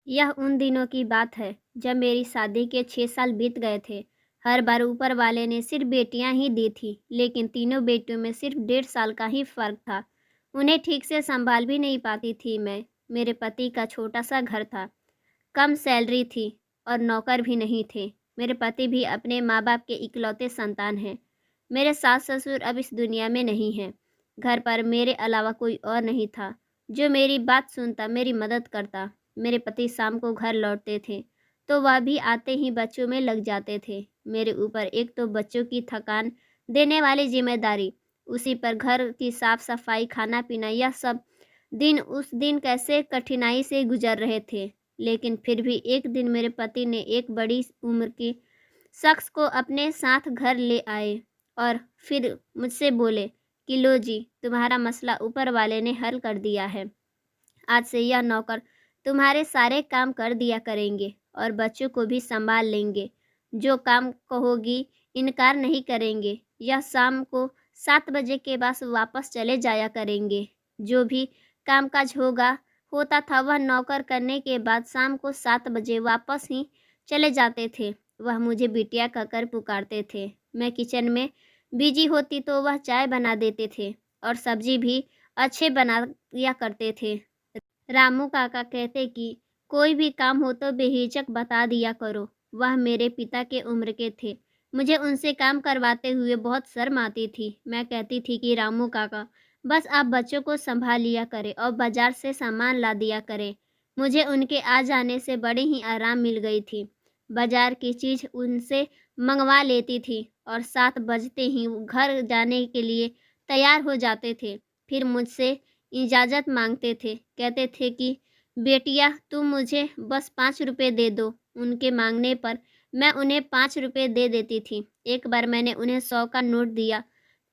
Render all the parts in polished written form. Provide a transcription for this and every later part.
यह उन दिनों की बात है जब मेरी शादी के 6 साल बीत गए थे। हर बार ऊपर वाले ने सिर्फ बेटियां ही दी थी, लेकिन तीनों बेटियों में सिर्फ 1.5 साल का ही फर्क था। उन्हें ठीक से संभाल भी नहीं पाती थी मैं। मेरे पति का छोटा सा घर था, कम सैलरी थी और नौकर भी नहीं थे। मेरे पति भी अपने माँ बाप के इकलौते संतान हैं। मेरे सास ससुर अब इस दुनिया में नहीं हैं। घर पर मेरे अलावा कोई और नहीं था जो मेरी बात सुनता, मेरी मदद करता। मेरे पति शाम को घर लौटते थे तो वह भी आते ही बच्चों में लग जाते थे। मेरे ऊपर एक तो बच्चों की थकान देने वाली जिम्मेदारी, उसी पर घर की साफ सफाई, खाना पीना, यह सब दिन उस दिन कैसे कठिनाई से गुजर रहे थे। लेकिन फिर भी एक दिन मेरे पति ने एक बड़ी उम्र के शख्स को अपने साथ घर ले आए और फिर मुझसे बोले कि लो जी, तुम्हारा मसला ऊपर वाले ने हल कर दिया है। आज से यह नौकर तुम्हारे सारे काम कर दिया करेंगे और बच्चों को भी संभाल लेंगे। जो काम कहोगी इनकार नहीं करेंगे। यह शाम को 7 बजे के बाद वापस चले जाया करेंगे। जो भी कामकाज होता था वह नौकर करने के बाद शाम को 7 बजे वापस ही चले जाते थे। वह मुझे बिटिया कहकर पुकारते थे। मैं किचन में बिजी होती तो वह चाय बना देते थे और सब्जी भी अच्छे बना दिया करते थे। रामू काका कहते कि कोई भी काम हो तो बेहिचक बता दिया करो। वह मेरे पिता के उम्र के थे। मुझे उनसे काम करवाते हुए बहुत शर्म आती थी। मैं कहती थी कि रामू काका, बस आप बच्चों को संभाल लिया करें और बाजार से सामान ला दिया करें। मुझे उनके आ जाने से बड़ी ही आराम मिल गई थी। बाजार की चीज़ उनसे मंगवा लेती थी और 7 बजते ही घर जाने के लिए तैयार हो जाते थे। फिर मुझसे इजाज़त मांगते थे। कहते थे कि बेटिया, तुम मुझे बस 5 रुपये दे दो। उनके मांगने पर मैं उन्हें 5 रुपये दे देती थी। एक बार मैंने उन्हें 100 का नोट दिया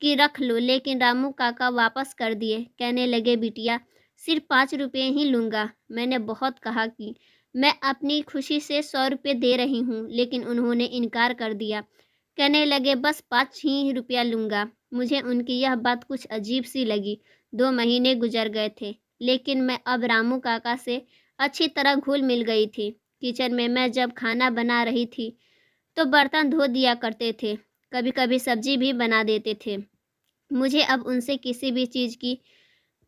कि रख लो, लेकिन रामू काका वापस कर दिए। कहने लगे बिटिया, सिर्फ 5 रुपये ही लूँगा। मैंने बहुत कहा कि मैं अपनी खुशी से 100 रुपये दे रही हूँ, लेकिन उन्होंने इनकार कर दिया। कहने लगे बस 5 ही रुपया लूँगा। मुझे उनकी यह बात कुछ अजीब सी लगी। 2 महीने गुजर गए थे, लेकिन मैं अब रामू काका से अच्छी तरह घुल मिल गई थी। किचन में मैं जब खाना बना रही थी तो बर्तन धो दिया करते थे, कभी कभी सब्जी भी बना देते थे। मुझे अब उनसे किसी भी चीज़ की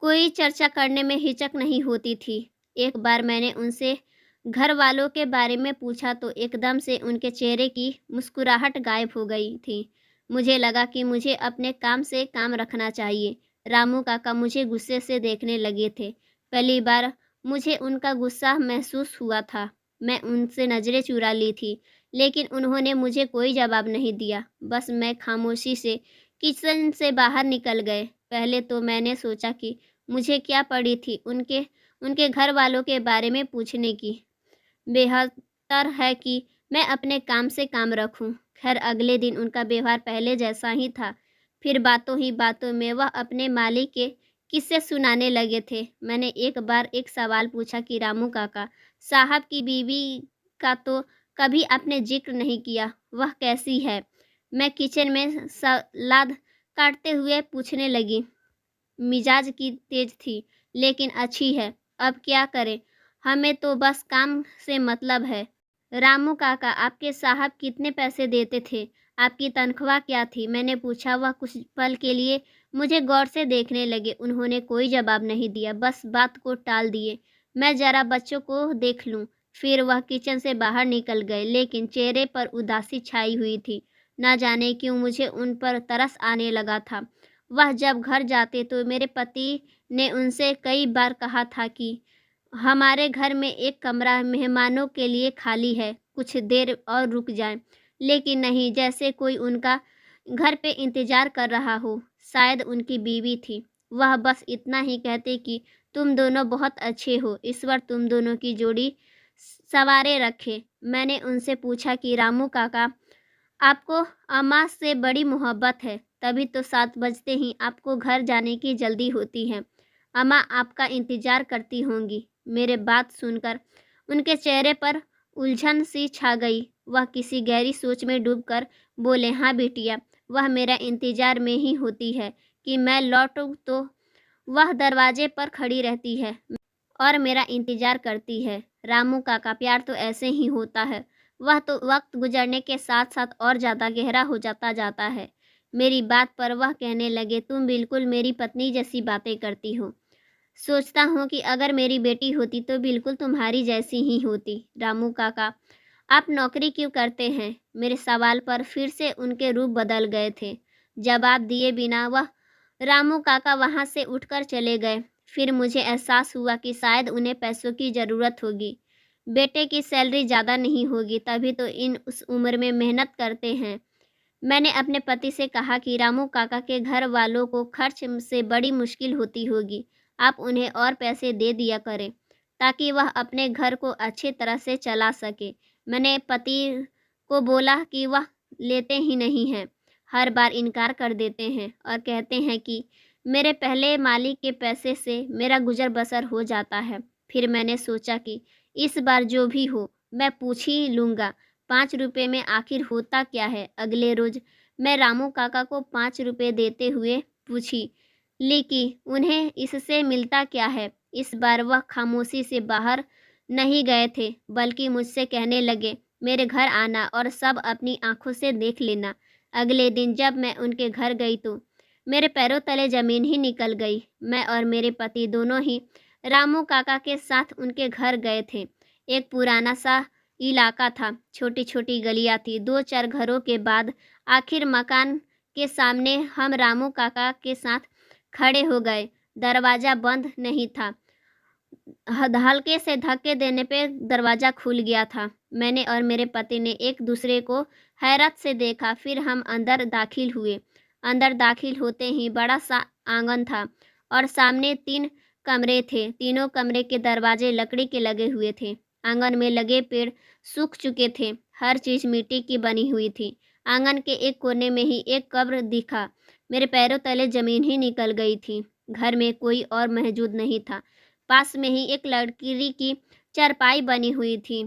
कोई चर्चा करने में हिचक नहीं होती थी। एक बार मैंने उनसे घर वालों के बारे में पूछा तो एकदम से उनके चेहरे की मुस्कुराहट गायब हो गई थी। मुझे लगा कि मुझे अपने काम से काम रखना चाहिए। रामू काका मुझे गुस्से से देखने लगे थे। पहली बार मुझे उनका गुस्सा महसूस हुआ था। मैं उनसे नज़रें चुरा ली थी, लेकिन उन्होंने मुझे कोई जवाब नहीं दिया। बस मैं खामोशी से किचन से बाहर निकल गए। पहले तो मैंने सोचा कि मुझे क्या पड़ी थी उनके उनके घर वालों के बारे में पूछने की। बेहतर है कि मैं अपने काम से काम रखूं। खैर, अगले दिन उनका व्यवहार पहले जैसा ही था। फिर बातों ही बातों में वह अपने मालिक के किस्से सुनाने लगे थे। मैंने एक बार एक सवाल पूछा कि रामू काका, साहब की बीवी का तो कभी आपने जिक्र नहीं किया, वह कैसी है? मैं किचन में सलाद काटते हुए पूछने लगी। मिजाज की तेज थी, लेकिन अच्छी है। अब क्या करें, हमें तो बस काम से मतलब है। रामू काका, आपके साहब कितने पैसे देते थे? आपकी तनख्वाह क्या थी? मैंने पूछा। वह कुछ पल के लिए मुझे गौर से देखने लगे। उन्होंने कोई जवाब नहीं दिया, बस बात को टाल दिए। मैं जरा बच्चों को देख लूं। फिर वह किचन से बाहर निकल गए, लेकिन चेहरे पर उदासी छाई हुई थी। न जाने क्यों मुझे उन पर तरस आने लगा था। वह जब घर जाते तो मेरे पति ने उनसे कई बार कहा था कि हमारे घर में एक कमरा मेहमानों के लिए खाली है, कुछ देर और रुक जाएं। लेकिन नहीं, जैसे कोई उनका घर पे इंतजार कर रहा हो। शायद उनकी बीवी थी। वह बस इतना ही कहते कि तुम दोनों बहुत अच्छे हो, ईश्वर तुम दोनों की जोड़ी संवारे रखे। मैंने उनसे पूछा कि रामू काका, आपको अम्मा से बड़ी मोहब्बत है, तभी तो 7 बजते ही आपको घर जाने की जल्दी होती है। अम्मा आपका इंतजार करती होंगी। मेरे बात सुनकर उनके चेहरे पर उलझन सी छा गई। वह किसी गहरी सोच में डूबकर बोले, हाँ बिटिया, वह मेरा इंतजार में ही होती है कि मैं लौटूं तो वह दरवाजे पर खड़ी रहती है और मेरा इंतज़ार करती है। रामू काका, प्यार तो ऐसे ही होता है। वह तो वक्त गुजरने के साथ साथ और ज़्यादा गहरा हो जाता है। मेरी बात पर वह कहने लगे, तुम बिल्कुल मेरी पत्नी जैसी बातें करती हो। सोचता हूँ कि अगर मेरी बेटी होती तो बिल्कुल तुम्हारी जैसी ही होती। रामू काका, आप नौकरी क्यों करते हैं? मेरे सवाल पर फिर से उनके रूप बदल गए थे। जवाब दिए बिना वह रामू काका वहाँ से उठकर चले गए। फिर मुझे एहसास हुआ कि शायद उन्हें पैसों की ज़रूरत होगी। बेटे की सैलरी ज़्यादा नहीं होगी, तभी तो इन उस उम्र में मेहनत करते हैं। मैंने अपने पति से कहा कि रामू काका के घर वालों को खर्च से बड़ी मुश्किल होती होगी। आप उन्हें और पैसे दे दिया करें ताकि वह अपने घर को अच्छी तरह से चला सके। मैंने पति को बोला कि वह लेते ही नहीं हैं, हर बार इनकार कर देते हैं और कहते हैं कि मेरे पहले मालिक के पैसे से मेरा गुजर बसर हो जाता है। फिर मैंने सोचा कि इस बार जो भी हो मैं पूछ ही लूँगा, 5 रुपये में आखिर होता क्या है। अगले रोज मैं रामू काका को 5 रुपये देते हुए पूछी, लेकिन उन्हें इससे मिलता क्या है। इस बार वह खामोशी से बाहर नहीं गए थे, बल्कि मुझसे कहने लगे, मेरे घर आना और सब अपनी आंखों से देख लेना। अगले दिन जब मैं उनके घर गई तो मेरे पैरों तले जमीन ही निकल गई। मैं और मेरे पति दोनों ही रामू काका के साथ उनके घर गए थे। एक पुराना सा इलाका था, छोटी छोटी गलियां थी। 2-4 घरों के बाद आखिर मकान के सामने हम रामू काका के साथ खड़े हो गए। दरवाज़ा बंद नहीं था। हल्के से धक्के देने पे दरवाज़ा खुल गया था। मैंने और मेरे पति ने एक दूसरे को हैरत से देखा। फिर हम अंदर दाखिल हुए। अंदर दाखिल होते ही बड़ा सा आंगन था और सामने 3 कमरे थे। तीनों कमरे के दरवाजे लकड़ी के लगे हुए थे। आंगन में लगे पेड़ सूख चुके थे। हर चीज़ मिट्टी की बनी हुई थी। आंगन के एक कोने में ही एक कब्र दिखा। मेरे पैरों तले ज़मीन ही निकल गई थी। घर में कोई और मौजूद नहीं था। पास में ही एक लकड़ी की चारपाई बनी हुई थी।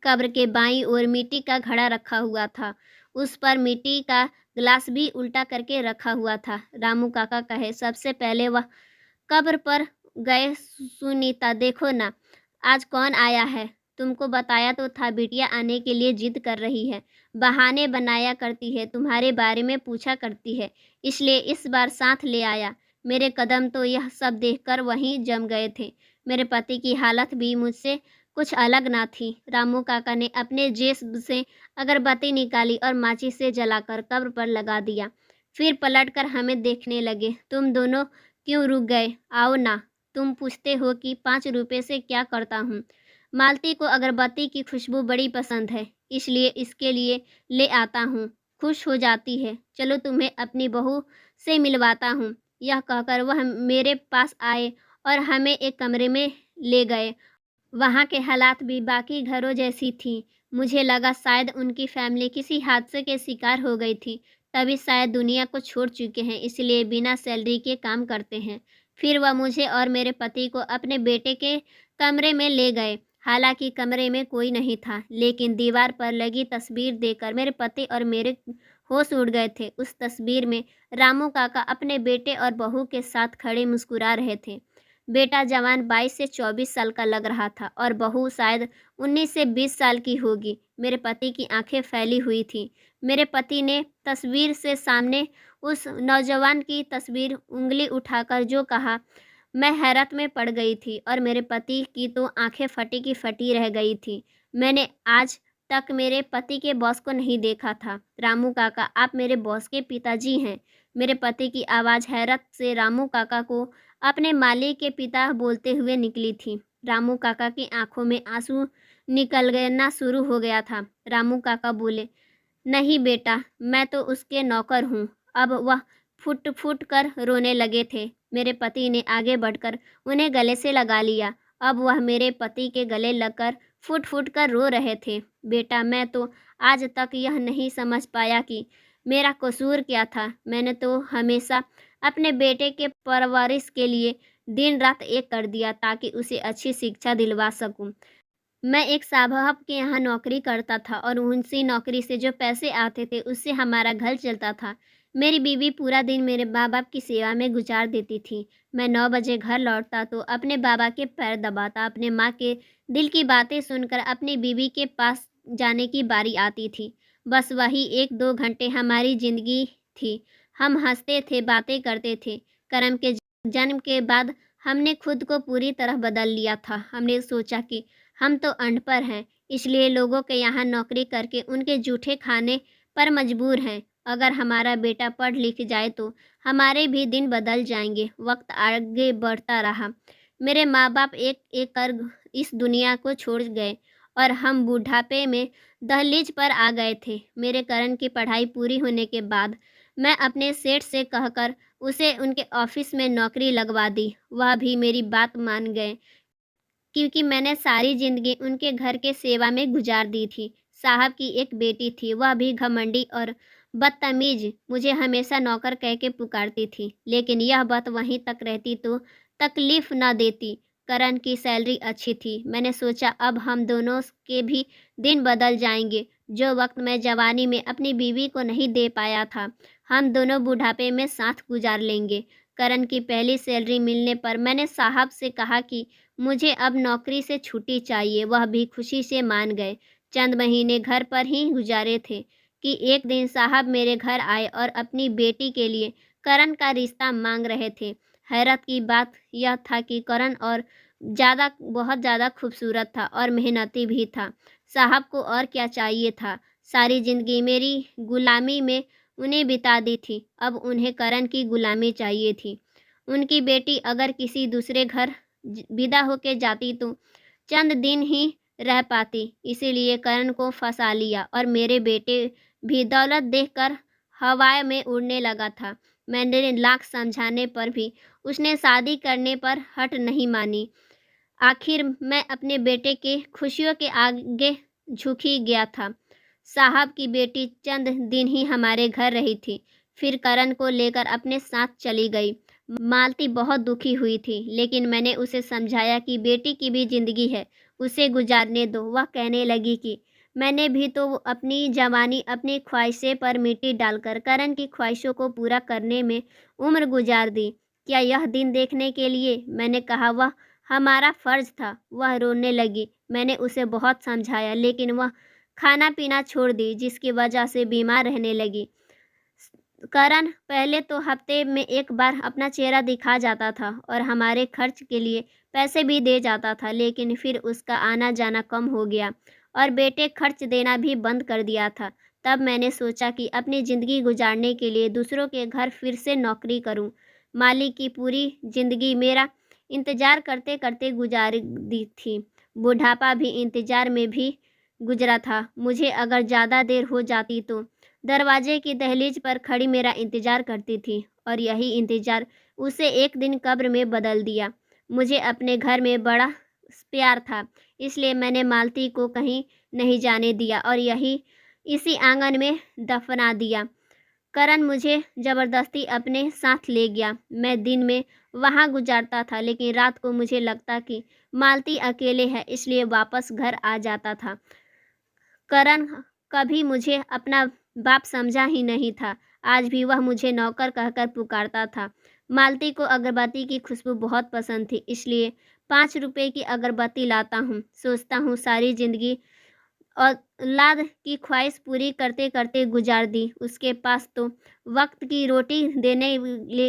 कब्र के बाईं ओर मिट्टी का घड़ा रखा हुआ था। उस पर मिट्टी का गिलास भी उल्टा करके रखा हुआ था। रामू काका कहे, सबसे पहले वह कब्र पर गए। सुनीता, देखो ना, आज कौन आया है। तुमको बताया तो था, बिटिया आने के लिए जिद कर रही है, बहाने बनाया करती है, तुम्हारे बारे में पूछा करती है, इसलिए इस बार साथ ले आया। मेरे कदम तो यह सब देखकर वहीं जम गए थे। मेरे पति की हालत भी मुझसे कुछ अलग ना थी। रामू काका ने अपने जेब से अगरबत्ती निकाली और माचिस से जलाकर कब्र पर लगा दिया। फिर पलटकर हमें देखने लगे। तुम दोनों क्यों रुक गए? आओ ना। तुम पूछते हो कि 5 रुपये से क्या करता हूँ। मालती को अगरबत्ती की खुशबू बड़ी पसंद है, इसलिए इसके लिए ले आता हूँ। खुश हो जाती है। चलो तुम्हें अपनी बहू से मिलवाता हूँ। यह कहकर वह मेरे पास आए और हमें एक कमरे में ले गए। वहाँ के हालात भी बाकी घरों जैसी थी। मुझे लगा शायद उनकी फैमिली किसी हादसे के शिकार हो गई थी, तभी शायद दुनिया को छोड़ चुके हैं, इसलिए बिना सैलरी के काम करते हैं। फिर वह मुझे और मेरे पति को अपने बेटे के कमरे में ले गए। हालांकि कमरे में कोई नहीं था, लेकिन दीवार पर लगी तस्वीर देखकर मेरे पति और मेरे होश उड़ गए थे। उस तस्वीर में रामू काका अपने बेटे और बहू के साथ खड़े मुस्कुरा रहे थे। बेटा जवान 22 से 24 साल का लग रहा था और बहू शायद 19 से 20 साल की होगी। मेरे पति की आंखें फैली हुई थीं। मेरे पति ने तस्वीर से सामने उस नौजवान की तस्वीर उंगली उठाकर जो कहा, मैं हैरत में पड़ गई थी और मेरे पति की तो आंखें फटी की फटी रह गई थी। मैंने आज तक मेरे पति के बॉस को नहीं देखा था। रामू काका, आप मेरे बॉस के पिताजी हैं। मेरे पति की आवाज़ हैरत से रामू काका को अपने मालिक के पिता बोलते हुए निकली थी। रामू काका की आंखों में आंसू निकलना शुरू हो गया था। रामू काका बोले, नहीं बेटा, मैं तो उसके नौकर हूँ। अब वह फुट फुट कर रोने लगे थे। मेरे पति ने आगे बढ़कर उन्हें गले से लगा लिया। अब वह मेरे पति के गले लगकर फुट फुट कर रो रहे थे। बेटा, मैं तो आज तक यह नहीं समझ पाया कि मेरा कसूर क्या था। मैंने तो हमेशा अपने बेटे के परवरिश के लिए दिन रात एक कर दिया ताकि उसे अच्छी शिक्षा दिलवा सकूं। मैं एक साहब के यहाँ नौकरी करता था और उनसी नौकरी से जो पैसे आते थे उससे हमारा घर चलता था। मेरी बीवी पूरा दिन मेरे माँ बाप की सेवा में गुजार देती थी। मैं 9 बजे घर लौटता तो अपने बाबा के पैर दबाता। अपने माँ के दिल की बातें सुनकर अपनी बीवी के पास जाने की बारी आती थी। बस वही 1-2 घंटे हमारी ज़िंदगी थी। हम हँसते थे, बातें करते थे। करम के जन्म के बाद हमने खुद को पूरी तरह बदल लिया था। हमने सोचा कि हम तो अनपढ़ हैं, इसलिए लोगों के यहाँ नौकरी करके उनके जूठे खाने पर मजबूर हैं। अगर हमारा बेटा पढ़ लिख जाए तो हमारे भी दिन बदल जाएंगे। वक्त आगे बढ़ता रहा। मेरे माँ बाप एक एक कर इस दुनिया को छोड़ गए और हम बुढ़ापे में दहलीज पर आ गए थे। मेरे करण की पढ़ाई पूरी होने के बाद मैं अपने सेठ से कहकर उसे उनके ऑफिस में नौकरी लगवा दी। वह भी मेरी बात मान गए, क्योंकि मैंने सारी ज़िंदगी उनके घर के सेवा में गुजार दी थी। साहब की एक बेटी थी, वह भी घमंडी और बदतमीज़, मुझे हमेशा नौकर कह के पुकारती थी। लेकिन यह बात वहीं तक रहती तो तकलीफ़ न देती। करण की सैलरी अच्छी थी। मैंने सोचा अब हम दोनों के भी दिन बदल जाएंगे। जो वक्त मैं जवानी में अपनी बीवी को नहीं दे पाया था, हम दोनों बुढ़ापे में साथ गुजार लेंगे। करण की पहली सैलरी मिलने पर मैंने साहब से कहा कि मुझे अब नौकरी से छुट्टी चाहिए। वह भी खुशी से मान गए। चंद महीने घर पर ही गुजारे थे कि एक दिन साहब मेरे घर आए और अपनी बेटी के लिए करण का रिश्ता मांग रहे थे। हैरत की बात यह था कि करण और बहुत ज़्यादा खूबसूरत था और मेहनती भी था। साहब को और क्या चाहिए था। सारी ज़िंदगी मेरी गुलामी में उन्हें बिता दी थी। अब उन्हें करण की गुलामी चाहिए थी। उनकी बेटी अगर किसी दूसरे घर विदा होके जाती तो चंद दिन ही रह पाती। इसीलिए करण को फंसा लिया और मेरे बेटे भी दौलत देखकर हवा में उड़ने लगा था। मैंने लाख समझाने पर भी उसने शादी करने पर हट नहीं मानी। आखिर मैं अपने बेटे के खुशियों के आगे झुक ही गया था। साहब की बेटी चंद दिन ही हमारे घर रही थी, फिर करण को लेकर अपने साथ चली गई। मालती बहुत दुखी हुई थी, लेकिन मैंने उसे समझाया कि बेटी की भी जिंदगी है, उसे गुजारने दो। वह कहने लगी कि मैंने भी तो अपनी जवानी अपनी ख्वाहिशें पर मिट्टी डालकर करण की ख्वाहिशों को पूरा करने में उम्र गुजार दी। क्या यह दिन देखने के लिए? मैंने कहा वह हमारा फर्ज था। वह रोने लगी। मैंने उसे बहुत समझाया, लेकिन वह खाना पीना छोड़ दी, जिसकी वजह से बीमार रहने लगी। करण पहले तो हफ्ते में एक बार अपना चेहरा दिखा जाता था और हमारे खर्च के लिए पैसे भी दे जाता था, लेकिन फिर उसका आना जाना कम हो गया और बेटे खर्च देना भी बंद कर दिया था। तब मैंने सोचा कि अपनी ज़िंदगी गुजारने के लिए दूसरों के घर फिर से नौकरी करूं। मालिक की पूरी ज़िंदगी मेरा इंतज़ार करते करते गुजार दी थी। बुढ़ापा भी इंतज़ार में भी गुजरा था। मुझे अगर ज़्यादा देर हो जाती तो दरवाजे की दहलीज पर खड़ी मेरा इंतज़ार करती थी, और यही इंतज़ार उसे एक दिन कब्र में बदल दिया। मुझे अपने घर में बड़ा प्यार था, इसलिए मैंने मालती को कहीं नहीं जाने दिया और इसी आंगन में दफना दिया। करण मुझे ज़बरदस्ती अपने साथ ले गया। मैं दिन में वहाँ गुजारता था, लेकिन रात को मुझे लगता कि मालती अकेले है, इसलिए वापस घर आ जाता था। करण कभी मुझे अपना बाप समझा ही नहीं था। आज भी वह मुझे नौकर कहकर पुकारता था। मालती को अगरबत्ती की खुशबू बहुत पसंद थी, इसलिए 5 रुपए की अगरबत्ती लाता हूँ। सोचता हूँ सारी ज़िंदगी औलाद की ख्वाहिश पूरी करते करते गुजार दी। उसके पास तो वक्त की रोटी देने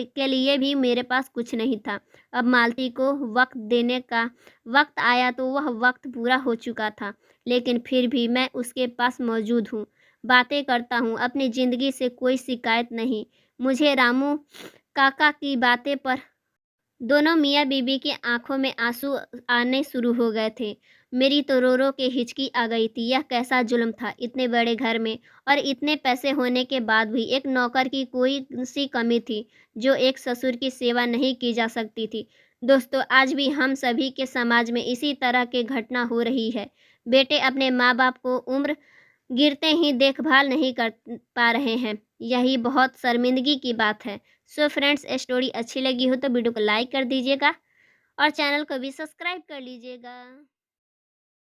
के लिए भी मेरे पास कुछ नहीं था। अब मालती को वक्त देने का वक्त आया तो वह वक्त पूरा हो चुका था, लेकिन फिर भी मैं उसके पास मौजूद हूँ, बातें करता हूँ। अपनी ज़िंदगी से कोई शिकायत नहीं। मुझे रामू काका की बातें पर दोनों मियाँ बीवी की आंखों में आंसू आने शुरू हो गए थे। मेरी तो रो रो के हिचकी आ गई थी। यह कैसा जुल्म था, इतने बड़े घर में और इतने पैसे होने के बाद भी एक नौकर की कोई सी कमी थी जो एक ससुर की सेवा नहीं की जा सकती थी। दोस्तों, आज भी हम सभी के समाज में इसी तरह की घटना हो रही है। बेटे अपने माँ बाप को उम्र गिरते ही देखभाल नहीं कर पा रहे हैं। यही बहुत शर्मिंदगी की बात है। सो फ्रेंड्स, स्टोरी अच्छी लगी हो तो वीडियो को लाइक कर दीजिएगा और चैनल को भी सब्सक्राइब कर लीजिएगा।